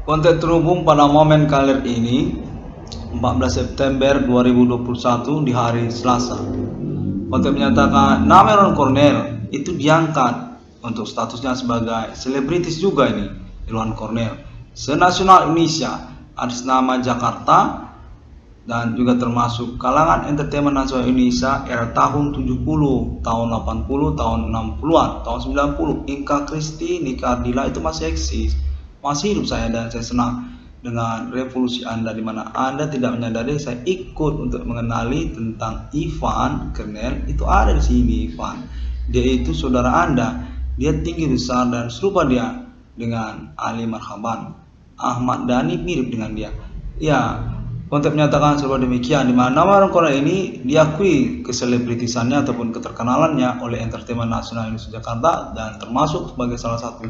Konten terhubung pada momen kalender ini 14 September 2021 di hari Selasa. Konten menyatakan nama Ron Cornell itu diangkat untuk statusnya sebagai selebritis juga ini. Ron Cornell senasional Indonesia atas nama Jakarta dan juga termasuk kalangan entertainment nasional Indonesia era tahun 70, tahun 80, tahun 60-an, tahun 90. Inka Kristi, Nika Ardila itu masih eksis, masih hidup saya, dan saya senang dengan revolusi Anda di mana Anda tidak menyadari saya ikut untuk mengenali tentang Ivan Cornell. Itu ada di sini Ivan. Dia itu saudara Anda. Dia tinggi besar dan serupa dia dengan Ali Marhaban. Ahmad Dhani mirip dengan dia. Ya, konten menyatakan serupa demikian, di mana nama Ron Cornell ini diakui keselebritisannya ataupun keterkenalannya oleh Entertainment Nasional Indonesia Jakarta dan termasuk sebagai salah satu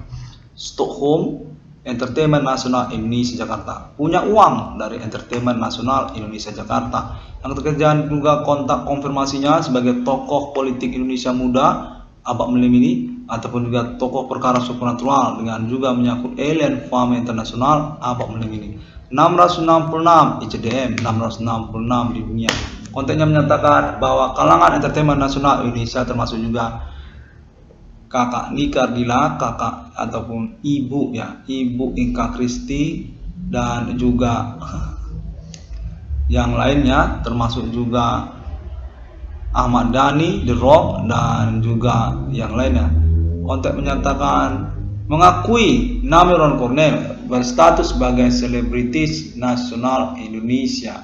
Stockholm Entertainment Nasional Indonesia Jakarta. Punya uang dari Entertainment Nasional Indonesia Jakarta. Yang terkerjaan juga kontak konfirmasinya sebagai tokoh politik Indonesia muda Abak Melim ini, ataupun juga tokoh perkara supernatural dengan juga menyangkut alien farm internasional Abak Melim ini. 666 ICDM, 666 di dunia. Kontennya menyatakan bahwa kalangan entertainment nasional Indonesia termasuk juga kakak Nika Ardila, kakak ataupun ibu ya, ibu Inka Kristi, dan juga yang lainnya termasuk juga Ahmad Dhani, The Rock, dan juga yang lainnya. Konten menyatakan mengakui nama Ron Cornell berstatus sebagai selebritis nasional Indonesia.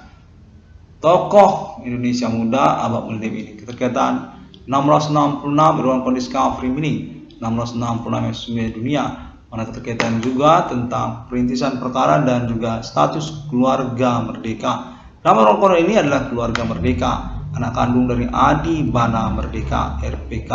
Tokoh Indonesia muda Abak Melim ini. Keterkaitan 666 ruang discovery ini, 666 dunia, mana keterkaitan juga tentang perintisan perkara dan juga status keluarga merdeka. Nama Ron Cornell ini adalah keluarga merdeka, anak kandung dari Adi Bana Merdeka RPK,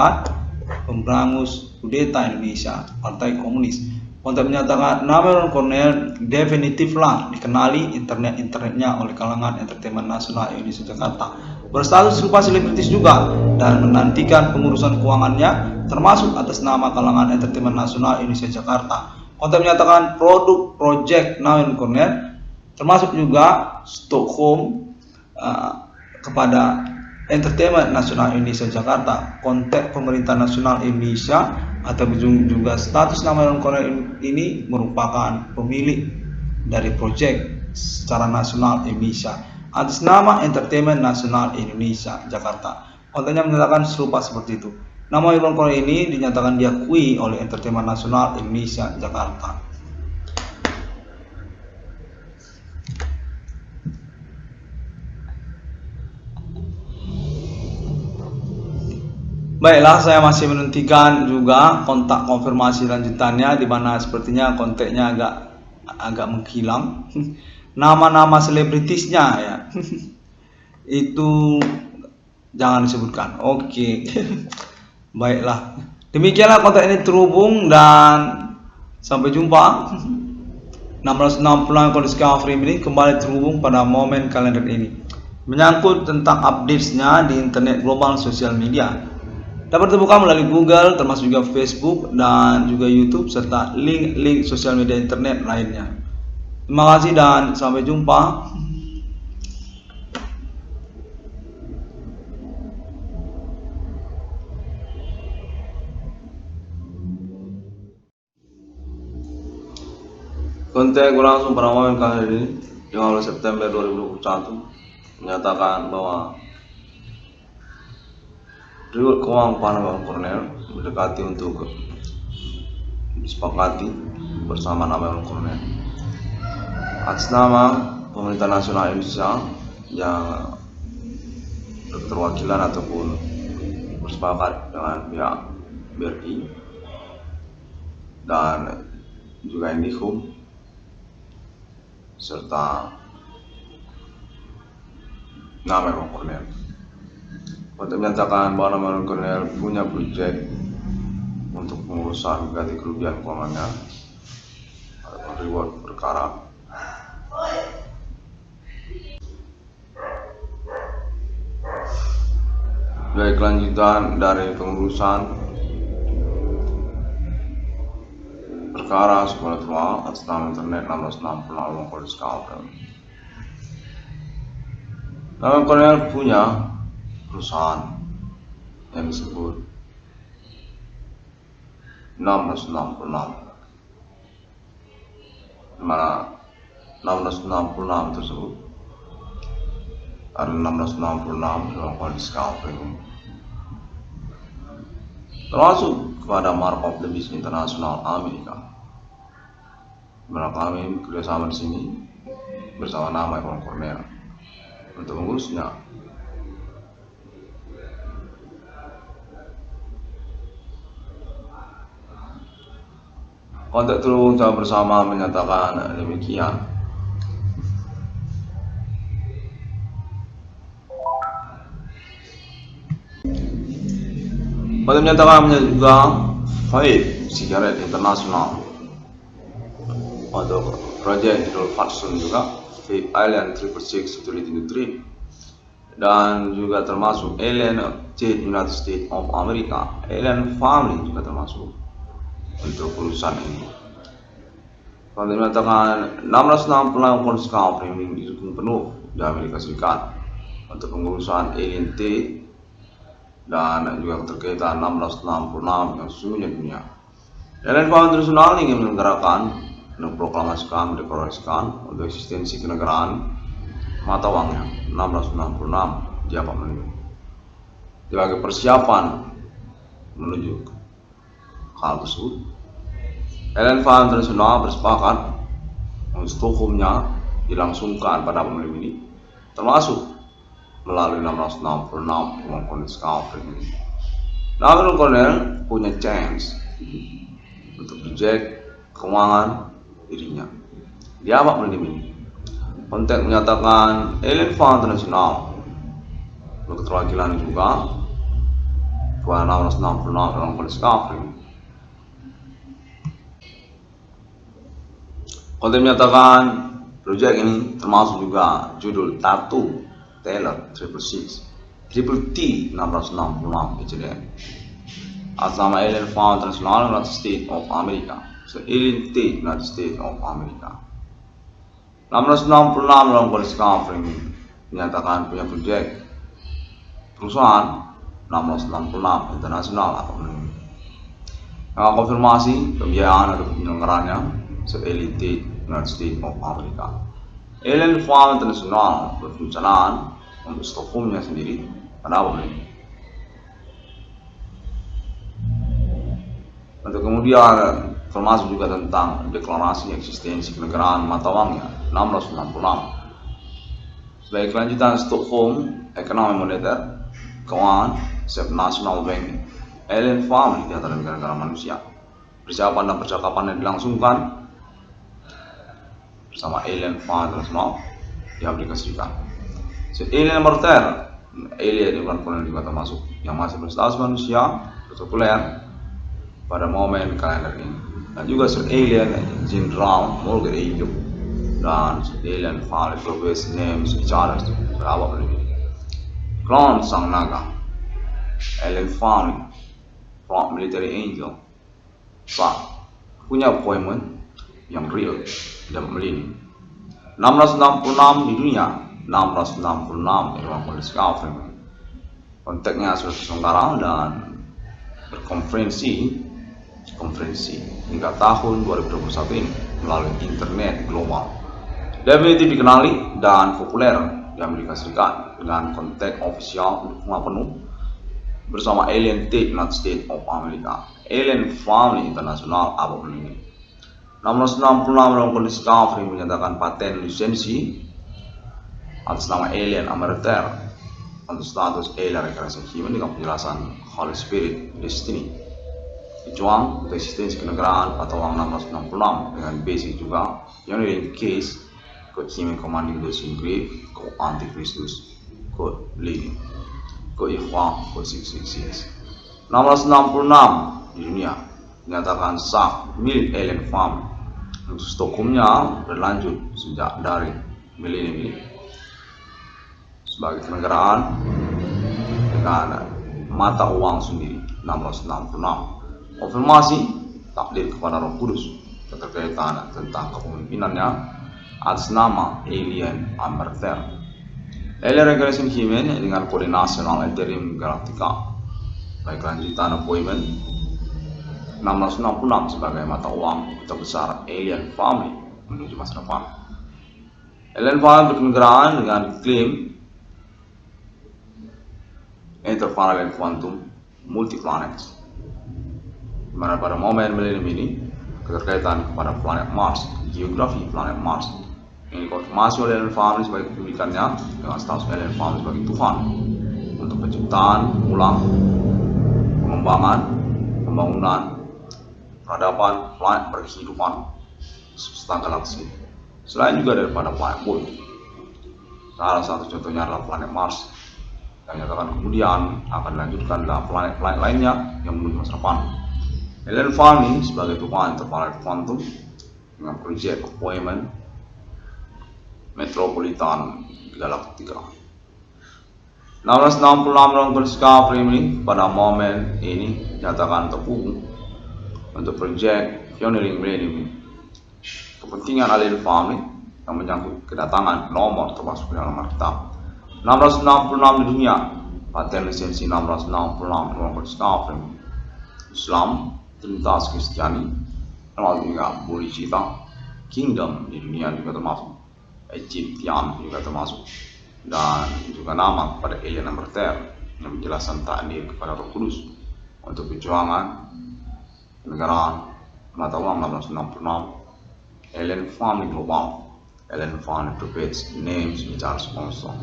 pemberangus kudeta Indonesia, Partai Komunis. Konten menyatakan nama Ron Cornell definitiflah dikenali internetnya oleh kalangan entertainment nasional Indonesia Jakarta. Berstatus serupa selebritis juga dan menantikan pengurusan keuangannya termasuk atas nama kalangan entertainment nasional Indonesia Jakarta. Konten menyatakan produk project nama Ron Cornell termasuk juga Stockholm kepada Entertainment Nasional Indonesia Jakarta, konteks pemerintah nasional Indonesia atau juga status nama Ron Cornell ini merupakan pemilik dari proyek secara nasional Indonesia atas nama Entertainment Nasional Indonesia Jakarta. Kontennya menyatakan serupa seperti itu. Nama Ron Cornell ini dinyatakan diakui oleh Entertainment Nasional Indonesia Jakarta. Baiklah, saya masih menantikan juga kontak konfirmasi lanjutannya, di mana sepertinya kontaknya agak menghilang. Nama-nama selebritisnya ya itu jangan disebutkan. Oke. Baiklah, demikianlah kontak ini terhubung dan sampai jumpa. 660 discovery ini kembali terhubung pada momen kalender ini menyangkut tentang updates-nya di internet global sosial media. Dapat ditemukan melalui Google, termasuk juga Facebook dan juga YouTube, serta link-link sosial media internet lainnya. Terima kasih dan sampai jumpa. Konten langsung pada momen kali ini 15 September 2021 menyatakan bahwa riwayat keuangan Ron Cornell mendekati untuk disepakati bersama nama Ron Cornell atas nama pemerintah nasional Indonesia yang berperwakilan ataupun bersepakat dengan pihak BRI dan juga Indihome serta nama Ron Cornell. Untuk menyatakan bahwa nama Ron Cornell punya proyek untuk pengurusan ganti kerugian keuangannya atau reward perkara. Baik, kelanjutan dari pengurusan Perkara supernatural atas nama internet 1666 Collins Caldwell. Nama Cornell punya perusahaan yang disebut 1666, mana 1666 tersebut ada 1666 dalam Collins Caldwell, termasuk kepada Mark of the Beast Internasional Amerika. Benar kami kerjasama di sini bersama nama Evan Cornell untuk mengurusnya. Kontak turun bersama menyatakan demikian. Pada menyatakannya juga Vape Cigarette International untuk proyek Idol Fatsun juga Vape Island 666 Utility Nutri, dan juga termasuk Alien State United States of America. Alien Family juga termasuk untuk urusan ini. Pada menyatakan 1666 Collins Caldwell didukung penuh di Amerika Serikat untuk pengurusan Alien State dan juga keterkaitan 1666 yang sesungguhnya dunia. Alien Family Internasional ingin menyelenggarakan dan proklamasikan mendeklarasikan untuk eksistensi kenegaraan mata uangnya 1666 di apartemen ini sebagai persiapan menuju hal tersebut. Alien Family Internasional bersepakat untuk hukumnya dilangsungkan pada pemilu ini, termasuk melalui 1666 Evan Collins Caldwell ini. Namun Cornell punya chance untuk project keuangan dirinya di apartemen ini. Kontak menyatakan Alien Family Internasional berketerwakilan juga kepada 1666 Evan Collins Caldwell. Kontak menyatakan proyek ini termasuk juga judul Tattoo Taylor 666 Triple T 666 HDN atas nama Alien Family International United States of America. Alien T United States of America. 1666 dalam Collins Caldwell ini menyatakan punya proyek perusahaan 1666 Internasional atau ini yang konfirmasi pembiayaan atau penyelenggarannya Alien T United States of America. Alien Family Internasional berfungsional untuk Stockholmnya sendiri pada awal ini. Untuk kemudian termasuk juga tentang deklarasi eksistensi kenegaraan mata uangnya 1666 sebagai kelanjutan Stockholm Ekonomi Moneter Keuangan National Bank. Alien Family di antara negara-negara manusia. Persiapan dan percakapan yang dilangsungkan bersama Alien Family International di Amerika Serikat. Alien Morter, alien Evan Cornell juga termasuk yang masih berstatus manusia populer pada momen kalender ini, dan juga Alien Jean Brown, Morgan Egypt, dan Alien Family Professor Names Charles berapa ini. Clone Sang Naga, Alien Family, Front Military Angel, punya appointment yang real dan melini. 1666 di dunia, 1666 Evan Collins Caldwell. Kontaknya sudah terselenggara dan berkonferensi hingga tahun 2021 ini melalui internet global. Definitif dikenali dan populer di Amerika Serikat dengan kontak ofisial dukungan penuh bersama Alien T United States of America. Alien Family Internasional apapun ini. 1666 dalam kondisi Caldwell menyatakan paten lisensi atas nama Alien Amateur untuk status Alien Recreation Human dengan penjelasan Holy Spirit Destiny. Dijuang untuk eksistensi kenegaraan atau uang 1666 dengan basic juga yang in case code Human Commanding Those in Grave, code Antichrist, code Living, code Ikhwan, code 666. 1666 di dunia menyatakan sah milik Alien Family untuk Stockholmnya berlanjut sejak dari milenium ini sebagai kenegaraan dengan mata uang sendiri 1666. Konfirmasi takdir kepada Roh Kudus keterkaitan tentang kepemimpinannya atas nama Alien Amartya. Alien Regulation Human dengan kode nasional Ethereum Galactica. Baik lanjutan appointment 666 sebagai mata uang terbesar Alien Family menuju masa depan. Alien Family berkenegaraan dengan klaim interparallel quantum multi-planets, di mana pada momen milenium ini keterkaitan kepada planet Mars, geografi planet Mars ini dikonfirmasi oleh Alien Family sebagai kepemilikannya dengan status Alien Family sebagai Tuhan untuk penciptaan, ulang, pengembangan, pembangunan, peradaban planet berkehidupan serta galaksi selain juga daripada planet bumi. Salah satu contohnya adalah planet Mars yang nyatakan kemudian akan dilanjutkan dalam planet-planet lainnya yang menuju masa depan. Alien Family sebagai Tuhan interparallel quantum dengan proyek appointment Metropolitan Galactica. 666 dalam Discovery ini pada momen ini dinyatakan terhubung untuk proyek pioneering millennium ini. Kepentingan Alien Family yang menyangkut kedatangan nomor termasuk dalam Alkitab 666 di dunia, paten lisensi 666 dalam Discovery Islam, Trinitas Kristiani, termasuk juga Bodhicitta, Kingdom di dunia juga termasuk, Egyptian juga termasuk, dan juga nama kepada Alien Amartya yang menjelaskan takdir kepada Roh Kudus untuk perjuangan kenegaraan mata uang 666. Alien Family Global, Alien Family Perpetuates Names bicara sponsor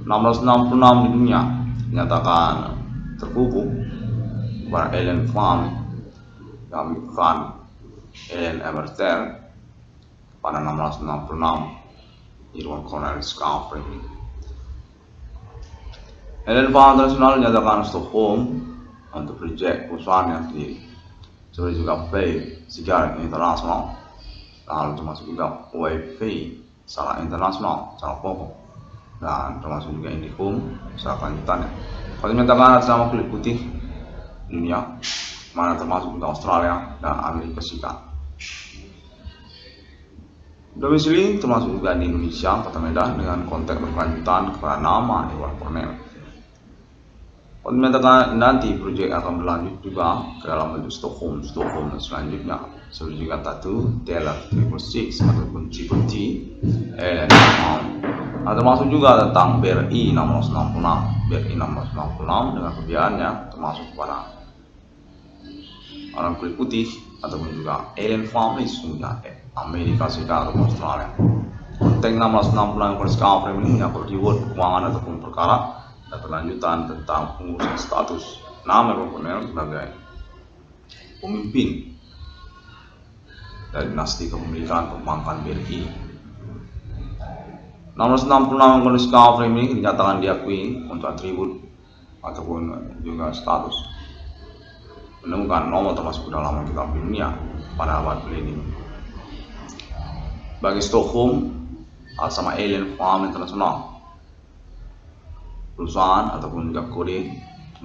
666 di dunia dinyatakan terhubung kepada Alien Family yang bukan Alien Amartya pada 666 di ruang Cornell Discovery. Alien Family Internasional dinyatakan Stockholm untuk proyek perusahaannya sendiri, seperti juga Pay Cigarette Internasional, lalu termasuk juga WiFi secara internasional secara pokok, dan termasuk juga Indihome secara kelanjutannya. Pada menyatakan atas nama kulit putih dunia, mana termasuk juga Australia dan Amerika Serikat. Domisili termasuk juga di Indonesia, Kota Medan dengan konteks berkelanjutan kepada nama Iwan Cornel. Pada menyatakan nanti proyek akan berlanjut juga ke dalam bentuk Stockholm dan selanjutnya, seperti juga Tattoo, Taylor 666 ataupun Djibouti, Alien Family. Nah, termasuk juga tentang BRI 666 dengan kebiasaannya termasuk kepada orang kulit putih ataupun juga Alien Family sehingga Amerika Serikat atau Australia. Konteks 666 Discovery ini menyangkut reward keuangan ataupun perkara dan berlanjutan tentang pengurusan status nama Cornel sebagai pemimpin dari dinasti kepemilikan perbankan BRI. 666 Discovery ini dinyatakan diakui untuk atribut ataupun juga status menemukan nomor termasuk dalam Alkitab dunia pada abad milenium. Bagi Stockholm sama Alien Family Internasional, perusahaan ataupun juga kode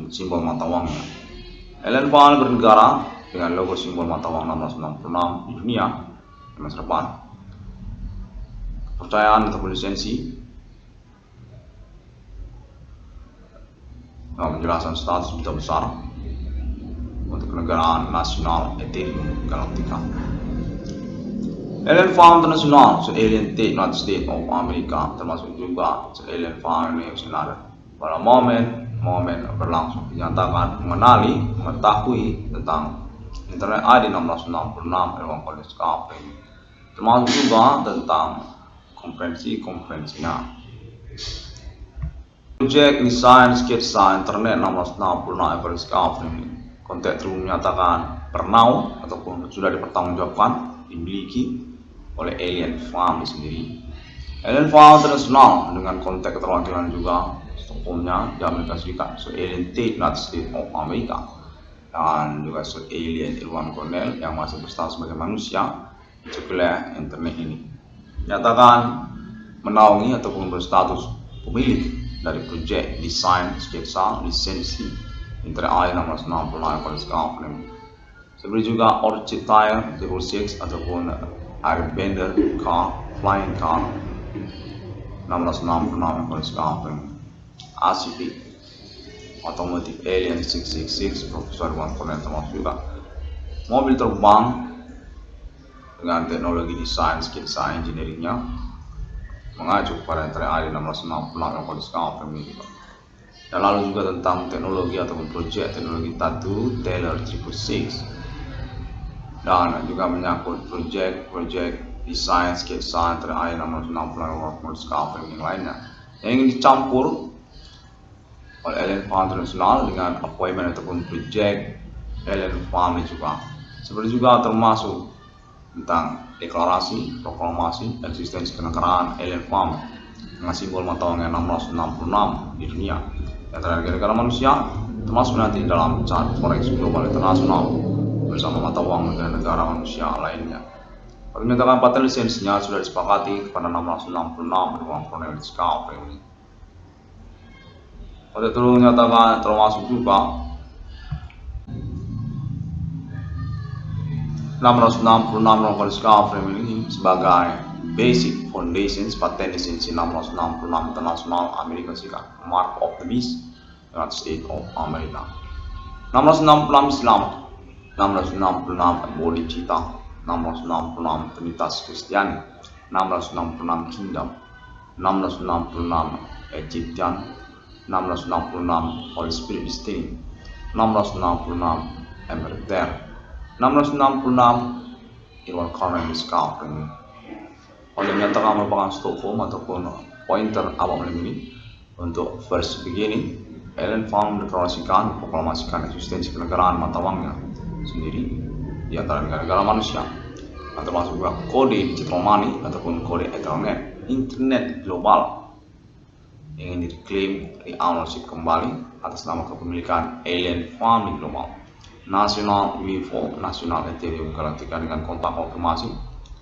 simbol mata uangnya. Alien Family bernegara dengan logo simbol mata uang 666 di dunia di masa depan. Kepercayaan ataupun lisensi menjelaskan status duta besar untuk kenegaraan nasional Ethereum Galactica. Alien Family Internasional, Alien United States of America, termasuk juga Alien Family Nasional. Pada momen berlangsung dinyatakan mengenali, mengetahui tentang Internet ID 666 dalam konteks Discovery, termasuk juga tentang konferensinya. Proyek desain sketsa Internet 666 Discovery konteks terus menyatakan pernah ataupun sudah dipertanggungjawabkan dimiliki oleh Alien Family sendiri. Alien Family Internasional dengan konteks keterwakilan juga Stockholmnya di Amerika Serikat, Alien United States of America, dan juga Alien Iwan Cornel yang masih berstatus sebagai manusia di sebelah internet ini nyatakan menaungi ataupun berstatus pemilik dari proyek desain sketsa lisensi Internet ID 666 Discovery Seperti juga Orchid Tire 06 ataupun Airbender Car, Flying Car 1666 Police Car, ACP Automotive Alien 666 Profesor Iwan Cornell, termasuk juga mobil terbang dengan teknologi desain skitsa engineeringnya mengacu pada yang terakhir 1666 yang Police Car juga. Dan lalu juga tentang teknologi ataupun proyek teknologi tattoo Taylor 666, dan juga menyangkut proyek desain sketsa terakhir 1660 Police Car yang lainnya yang ingin dicampur oleh Alien Farm International dengan appointment ataupun proyek Alien Farm juga. Seperti juga termasuk tentang deklarasi proklamasi eksistensi kenegaraan Alien Farm dengan simbol mata uang yang 1666 di dunia yang negara manusia, termasuk nanti dalam chart forex global internasional bersama mata uang negara manusia lainnya. Permintaan patent lisensinya sudah disepakati pada 1666 dengan Cornell Discovery ini. Pada itu menyatakan termasuk juga 1666 Cornell Discovery ini sebagai basic foundations patent lisensi 1666 internasional Amerika Serikat, Mark of the Beast, United States of America. 1666 Islam, 1666 Bodhicitta, 1666 Trinitas Kristiani, 1666 Kingdom, 1666 Egyptian, 1666 Holy Spirit Destiny, 1666 Emperor, 1666 Irwan Cornell Discovery. Oleh menyatakan merupakan Stockholm ataupun pointer awal ini untuk first beginning, Alien Farm mendeklarasikan proklamasikan eksistensi kenegaraan mata uangnya sendiri di antara negara-negara manusia, termasuk juga kode digital money ataupun kode internet global yang ingin diklaim di ownership kembali atas nama kepemilikan Alien Farm Global, National UFO, National Ethereum Galactica dengan kontak konfirmasi,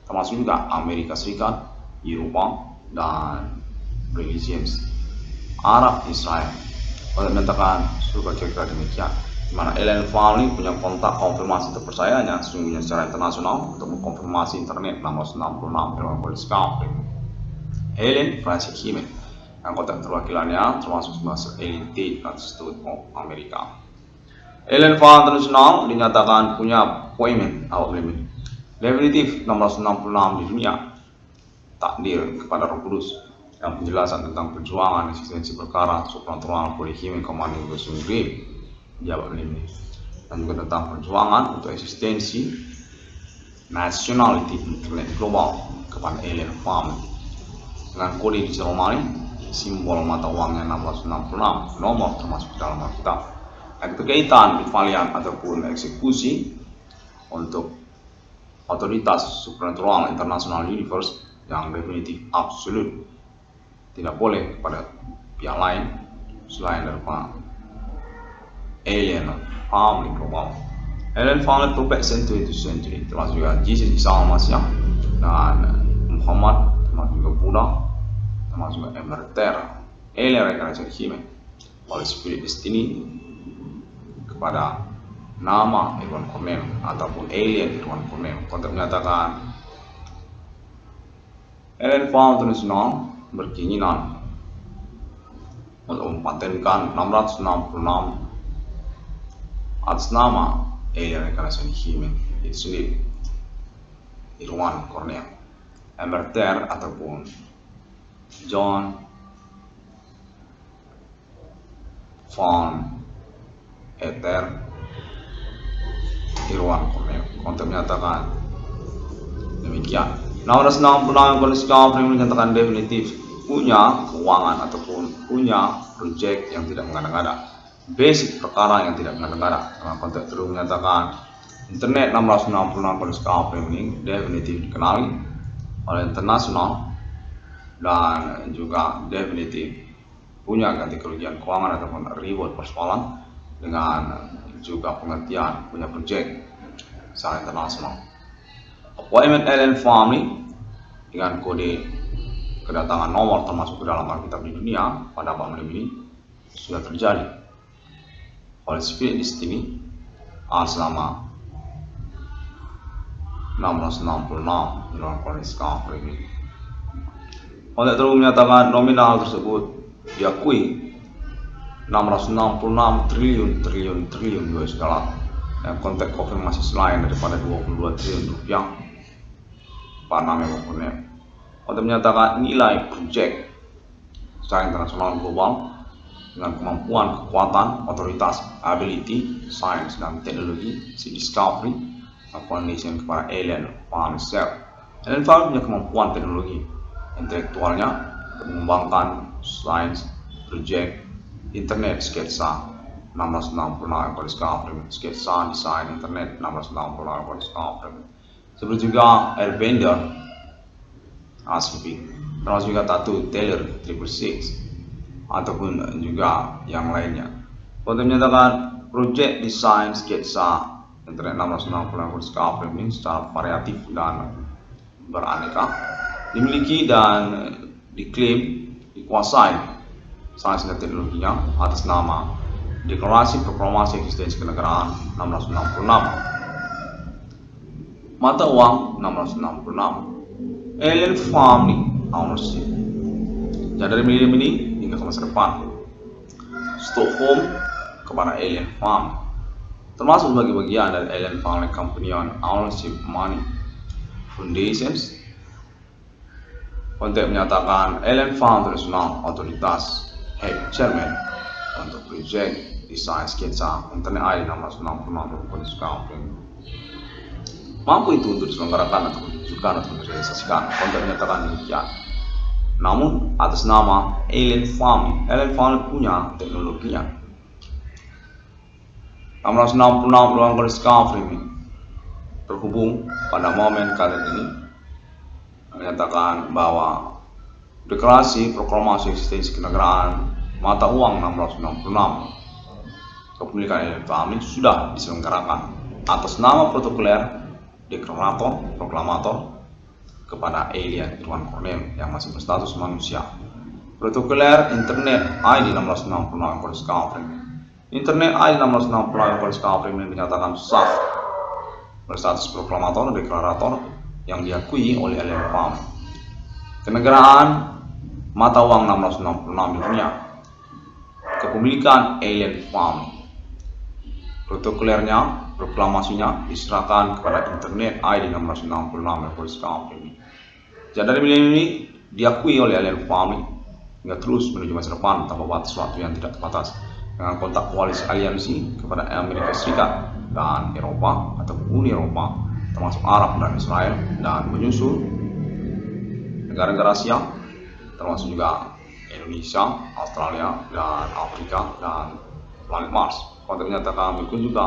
termasuk juga Amerika Serikat, Eropa, dan religions Arab Israel. Oleh menyatakan surga kira demikian, di mana Alien Farm ini punya kontak konfirmasi terpercayanya sesungguhnya secara internasional untuk mengkonfirmasi internet 1666 dengan Police Car. Alien Francis Himen yang kontak terwakilannya termasuk sebagai Alien Tate Institute of America. Alien Farm International dinyatakan punya appointment awal limit definitif 1666 di dunia, takdir kepada Roh Kudus yang penjelasan tentang perjuangan eksistensi perkara supranatural polyhuman commanding Gosung Grave di abad ini, dan juga tentang perjuangan untuk eksistensi nationality internet global kepada Alien Farm dengan kode digital money, simbol mata uangnya 1666 nomor termasuk dalam Alkitab, keterkaitan valian ataupun eksekusi untuk otoritas supernatural international universe yang definitif absolut tidak boleh kepada pihak lain selain daripada Alien Farm Global. Alien Farm Prophet Century termasuk juga Jesus Isa Al-Masih dan Muhammad, termasuk juga Buddha, termasuk juga Emperor, Alien Reincarnation Human, Holy Spirit Destiny kepada nama Irwan Cornell ataupun Alien Irwan Cornell. Kontak menyatakan Alien Farm International berkeinginan untuk mempatenkan 666 atas nama Alien Reincarnation Human itu sendiri, Irwan Cornell, Emperor ataupun John von Ether Irwan Cornell. Kontak menyatakan demikian. 666 Police Car menyatakan definitif punya keuangan ataupun punya proyek yang tidak mengada-ngada, basic perkara yang tidak mengada-ngada. Dengan konteks terus menyatakan internet 666 Police Car ini definitif dikenali oleh internasional dan juga definitif punya ganti kerugian keuangan ataupun reward persoalan dengan juga pengertian punya proyek secara internasional. Appointment Alien Farm ini dengan kode kedatangan nomor termasuk ke dalam Alkitab di dunia pada abad ini sudah terjadi. Holy Spirit Destiny selama 666 dalam kondisi discovery ini. Konteks tersebut menyatakan nominal tersebut diakui 666 triliun US dollar. Dan konteks konfirmasi selain daripada 22 triliun rupiah Pak Name Cornell. Konteks menyatakan nilai proyek secara internasional global dengan kemampuan, kekuatan, otoritas, ability, sains dan teknologi, si discovery, foundation kepada alien farm itself. Alien farm punya kemampuan teknologi intelektualnya untuk mengembangkan sains, proyek, internet, sketsa 666 discovery, sketsa desain internet 666 discovery. Seperti juga Airbender, RCP, termasuk juga Tattoo Taylor 666 ataupun juga yang lainnya. Untuk menyatakan proyek desain sketsa internet 666 discovery ini secara variatif dan beraneka dimiliki dan diklaim dikuasai sains dan teknologinya atas nama Deklarasi Proklamasi Eksistensi Kenegaraan 666, mata uang 666, alien family ownership. Jadi dari medium ini hingga ke masa depan, Stockholm kepada alien farm, termasuk sebagai bagian dari alien family company on ownership money foundations. Konteks menyatakan alien farm internasional otoritas head chairman untuk proyek desain sketsa internet ID 666 discovery mampu itu untuk diselenggarakan atau ditunjukkan atau direalisasikan. Konteks menyatakan demikian. Namun atas nama alien farm punya teknologinya. 666 ruang discovery ini terhubung pada momen kali ini menyatakan bahwa Deklarasi Proklamasi Eksistensi Kenegaraan mata uang 666 kepemilikan alien farm ini sudah diselenggarakan atas nama protokoler deklarator proklamator kepada alien Irwan Cornell yang masih berstatus manusia. Protokoler internet ID 666 discovery. Internet ID 666 discovery ini dinyatakan sah berstatus proklamator deklarator yang diakui oleh alien farm. Kenegaraan mata uang 666 dunia kepemilikan alien farm. Protokolernya, proklamasinya diserahkan kepada internet ID 666 discovery. Jadi dari milenium ini diakui oleh alien farm hingga terus menuju masa depan tanpa batas waktu yang tidak terbatas dengan kontak koalisi aliansi kepada Amerika Serikat dan Eropa atau Uni Eropa termasuk Arab dan Israel dan menyusul negara-negara Asia termasuk juga Indonesia, Australia dan Afrika dan planet Mars. Konteks menyatakan berikut juga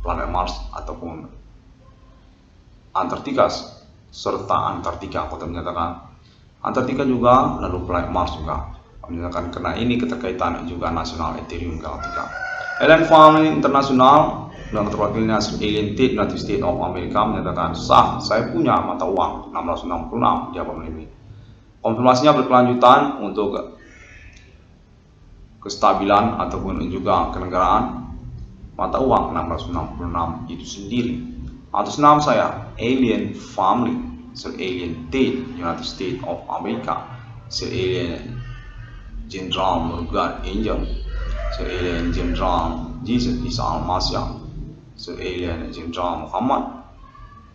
planet Mars ataupun Antartika serta Antartika. Konteks menyatakan Antartika juga lalu planet Mars juga menyatakan karena ini keterkaitan juga nasional Ethereum Galactica. Alien Farm Internasional dan terwakilnya Alien Tate United States of America menyatakan sah saya punya mata uang 666 di abad ini. Konfirmasinya berkelanjutan untuk kestabilan ataupun juga kenegaraan mata uang 666 itu sendiri atas nama saya Alien Family, Sir Alien Tate United States of America, Sir Alien General Morgan Angel, Sir Alien General Jesus Isa Al-Masya, Sir Alien General Muhammad,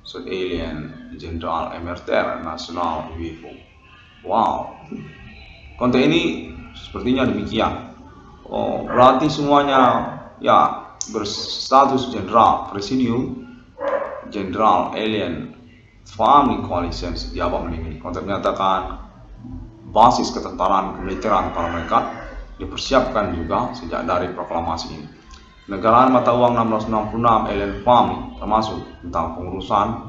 Sir Alien General Emerter Nasional UFO. Wow, konten ini sepertinya demikian. Oh, berarti semuanya ya berstatus jenderal, presidium jenderal alien family coalition di abad ini. Konteks menyatakan basis ketentaraan kemiliteran para mereka dipersiapkan juga sejak dari proklamasi ini. Negaraan mata uang 666 alien family termasuk tentang pengurusan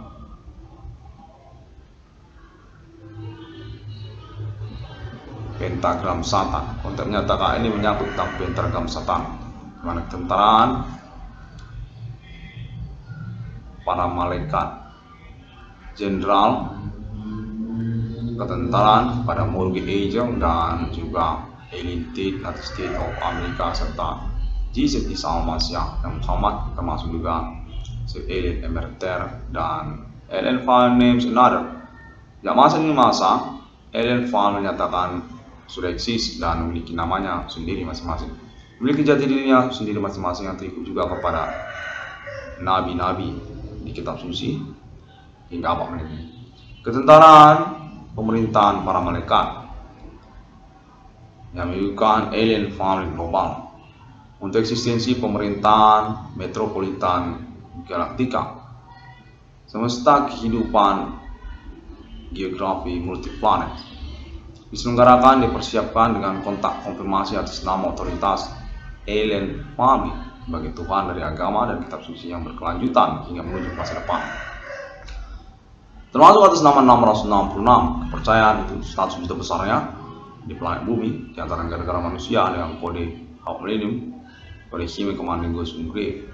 pentagram Satan. Konteks menyatakan ini menyangkut tentang pentagram Satan, mana ketentaraan para malaikat jenderal ketentaraan pada Morgan Angel dan juga Alien Tate United States of America serta Jesus Isa Al-Masya dan Muhammad termasuk juga Sir Alien Emerter dan Alien Farm names another. Di masa ini masa, Alien Farm menyatakan sudah eksis dan memiliki namanya sendiri masing-masing. Memiliki jati dirinya sendiri masing-masing yang terikut juga kepada nabi-nabi di kitab suci hingga abad menit. Ketentaraan pemerintahan para malaikat yang menyebutkan alien family global untuk eksistensi pemerintahan metropolitan galaktika, semesta kehidupan geografi multiplanet diselenggarakan dipersiapkan dengan kontak konfirmasi atas nama otoritas alien family sebagai Tuhan dari agama dan kitab suci yang berkelanjutan hingga menuju masa depan. Termasuk atas nama 666, kepercayaan itu status besarnya di planet bumi di antara negara-negara manusia dengan kode Hawk Millennium, kode Hime Commanding Ghost Grave.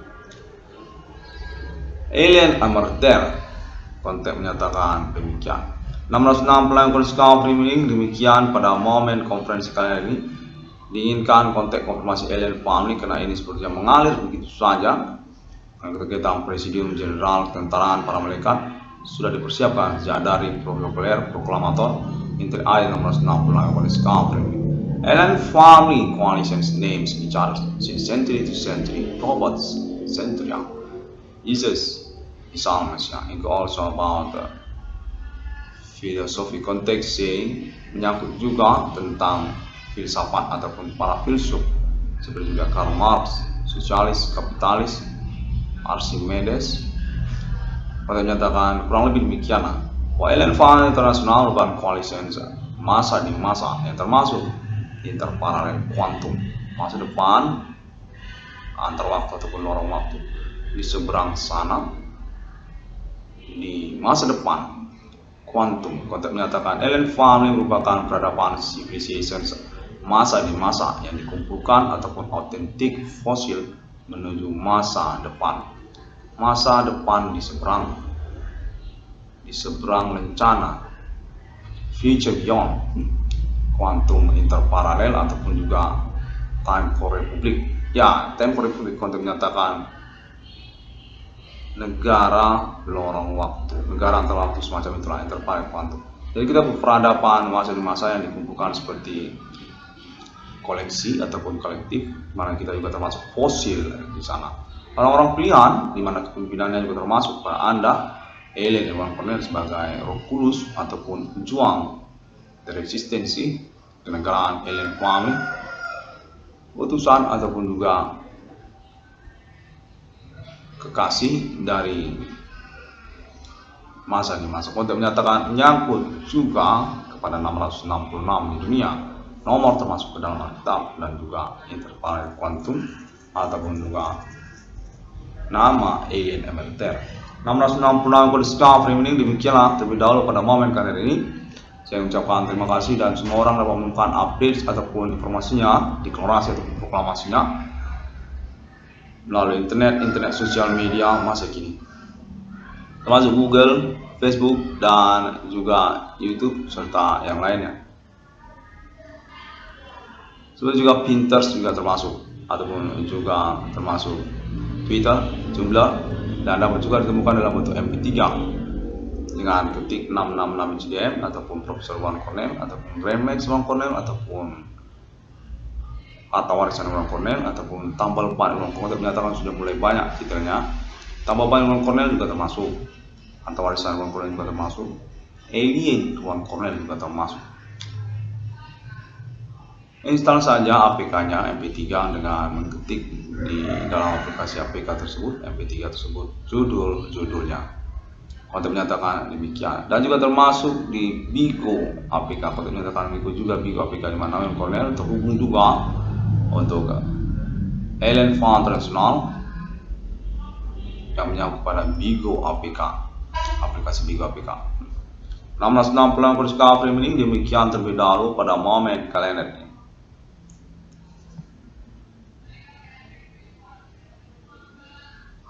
Alien Emerter, konteks menyatakan demikian. 660 Discovery meaning demikian pada momen konferensi kali ini. Diinginkan konteks konfirmasi alien family karena ini sepertinya mengalir begitu saja. Kegiatan Presidium Jenderal Ketentaraan para Malaikat sudah dipersiapkan sejak dari protokoler proklamator Intel I 660 Discovery. Alien family coalitions names each other since century to century, robots, centuria. Jesus, Isa Messiah, and also about the filosofi konteks C menyangkut juga tentang filsafat ataupun para filsuf seperti juga Karl Marx, sosialis, kapitalis, Archimedes. Pada menyatakan kurang lebih demikian bahwa alien family internasional merupakan coalition masa di masa yang termasuk interparalel kuantum, masa depan antar waktu ataupun lorong waktu di seberang sana di masa depan kuantum. Konteks menyatakan alien family merupakan peradaban civilization masa di masa yang dikumpulkan ataupun autentik fosil menuju masa depan di seberang lencana future beyond kuantum interparalel ataupun juga time for republic. Ya, time for republic konteks menyatakan negara lorong waktu, negara antar waktu semacam itulah interparalel kuantum. Jadi kita berperadaban masa di masa yang dikumpulkan seperti koleksi ataupun kolektif, mana kita juga termasuk fosil di sana. Orang-orang pilihan di mana kepemimpinannya juga termasuk pada Anda, alien Ewan Cornell sebagai roh kudus ataupun pejuang dari eksistensi kenegaraan alien family, utusan ataupun juga kekasih dari masa di masa. Untuk menyatakan menyangkut juga kepada 666 di dunia, nomor termasuk ke dalam Alkitab dan juga interparalel kuantum ataupun juga nama alien emerter. 666 Discovery meaning demikianlah terlebih dahulu pada momen karir ini. Saya mengucapkan terima kasih dan semua orang dapat menemukan update ataupun informasinya, deklarasi ataupun proklamasinya melalui internet sosial media masa kini, termasuk Google, Facebook, dan juga YouTube serta yang lainnya. Seperti juga Pinterest juga termasuk, ataupun juga termasuk Twitter, Tumblr, dan dapat juga ditemukan dalam bentuk MP3 dengan ketik 666 CDM ataupun Profesor Ewan Cornell ataupun Remix Ewan Cornell ataupun harta warisan Ewan Cornell ataupun tambal ban Ewan Cornell. Menyatakan sudah mulai banyak titelnya. Tambal ban Ewan Cornell juga termasuk, harta warisan Ewan Cornell juga termasuk, alien Ewan Cornell juga termasuk. Install saja APK-nya MP3 dengan mengetik di dalam aplikasi APK tersebut, MP3 tersebut, judulnya. Konten menyatakan demikian. Dan juga termasuk di Bigo APK. Konten menyatakan Bigo juga, Bigo APK di mana Ewan Cornell terhubung juga untuk alien farm internasional yang menyangkut pada Bigo APK, aplikasi Bigo APK. 660 Discovery ini demikian terlebih dahulu pada momen kalender ini.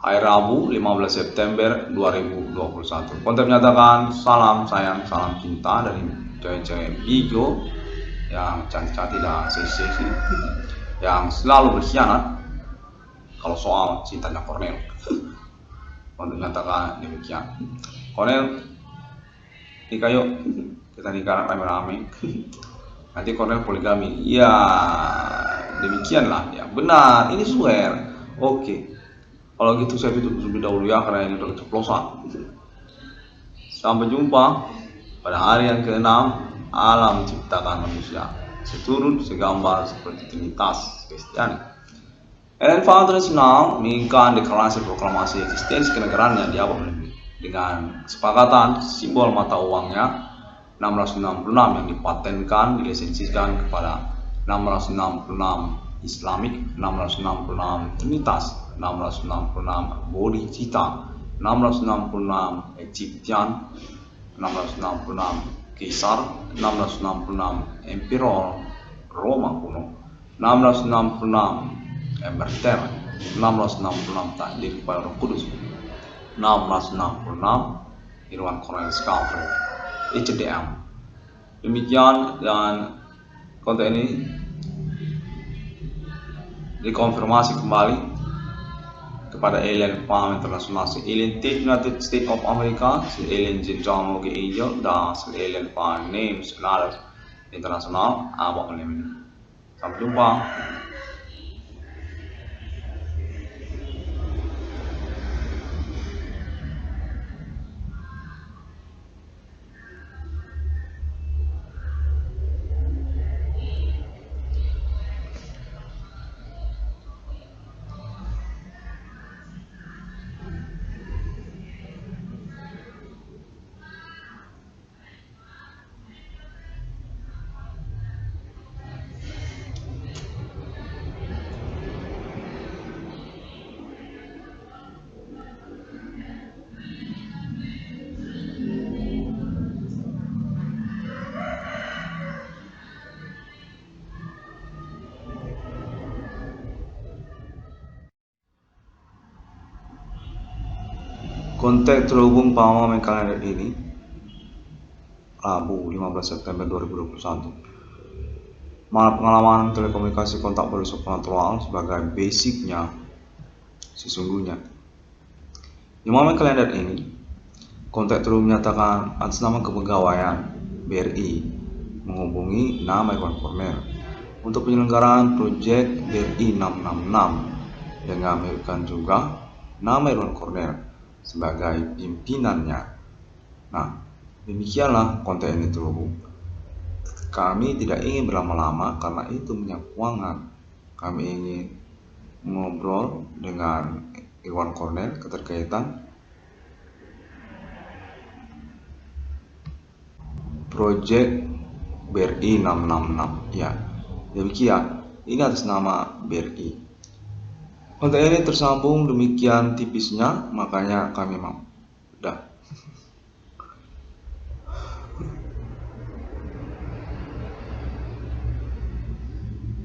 Hari Rabu 15 September 2021. Konten menyatakan salam sayang, salam cinta dari cewek-cewek Bigo yang cantik-cantik dan seksi yang selalu berkhianat kalau soal cintanya Cornell. Konten menyatakan demikian. Kornel nikah yuk, kita nikah rame-rame. Nanti Kornel poligami. Ya demikianlah ya, benar, ini swear. Oke, kalau gitu saya tutup lebih dahulu ya, karena ini udah keceplosan. Sampai jumpa pada hari yang ke-6. Alam ciptakan manusia seturut segambar seperti Trinitas Kristiani. Ellen Founders now menginginkan deklarasi proklamasi eksistensi kenegaraan yang diabah dengan kesepakatan simbol mata uangnya 666 yang dipatenkan dilisensikan kepada 666 Islamic, 666 Trinitas, 666 Bodhicitta, 666 Egyptian, 666 Kaisar, 666 Emperor Roma kuno, 666 Emperor, 666 takdir kepada Roh Kudus, 1666 Irwan Cornel Scalfrey HDM. Demikian, dan konten ini dikonfirmasi kembali kepada alien Farm International, si alien United States of America, si alien Jinjong Oge Angel, dan si alien Farm Names International abang ini. Sampai jumpa. Kontak terhubung pemahaman kalender ini Rabu 15 September 2021. Pengalaman telekomunikasi kontak supernatural sebagai basicnya sesungguhnya. Di momen kalender ini, kontak terhubung menyatakan atas nama kepegawaian BRI menghubungi nama Irwan Cornel untuk penyelenggaraan proyek BRI 666 dengan mengirimkan juga nama Irwan Cornel sebagai pimpinannya. Nah, demikianlah konten ini terhubung. Kami tidak ingin berlama-lama karena itu minyak keuangan. Kami ingin ngobrol dengan Irwan Cornel keterkaitan proyek BRI 666. Ya, demikian. Ini atas nama BRI. Konten ini tersambung demikian tipisnya, makanya kami mau. Dah.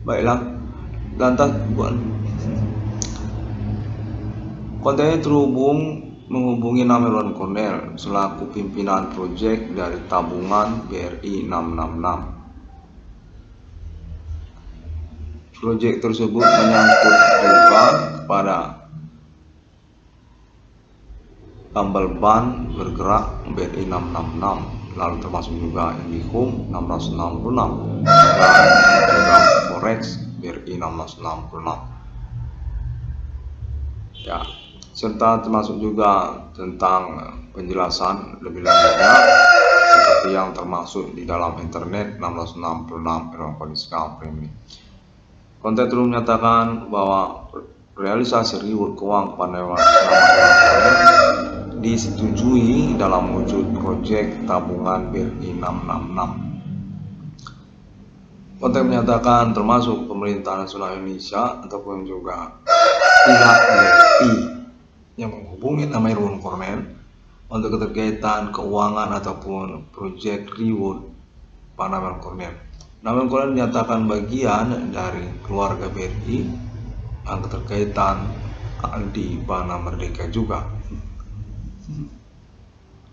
Baiklah, lantas konten ini terhubung menghubungi nama Irwan Cornel selaku pimpinan proyek dari tabungan BRI 666. Proyek tersebut menyangkut juga kepada tambal ban bergerak BRI 666, lalu termasuk juga Indihome 1666 dan program Forex BRI 1666. Ya, serta termasuk juga tentang penjelasan lebih lanjutnya seperti yang termasuk di dalam internet 1666 Irwan Cornel Scalfrey. Konten terus menyatakan bahwa realisasi reward keuangan kepada nama disetujui dalam wujud proyek tabungan BRI 666. Konten menyatakan termasuk pemerintah nasional Indonesia ataupun juga pihak BRI yang menghubungi nama Irwan Cornel untuk keterkaitan keuangan ataupun proyek reward pada Irwan Cornel. Namun Cornel menyatakan bagian dari keluarga BRI yang keterkaitan di Bana Merdeka juga.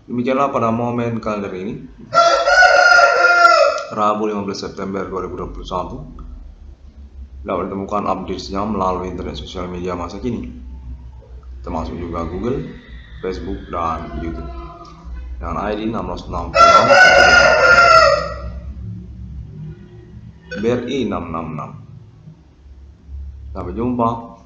Demikianlah pada momen kalender ini, Rabu 15 September 2021, dapat ditemukan update-nya melalui internet sosial media masa kini, termasuk juga Google, Facebook, dan YouTube. dengan ID 666 BRI 666. Sampai jumpa.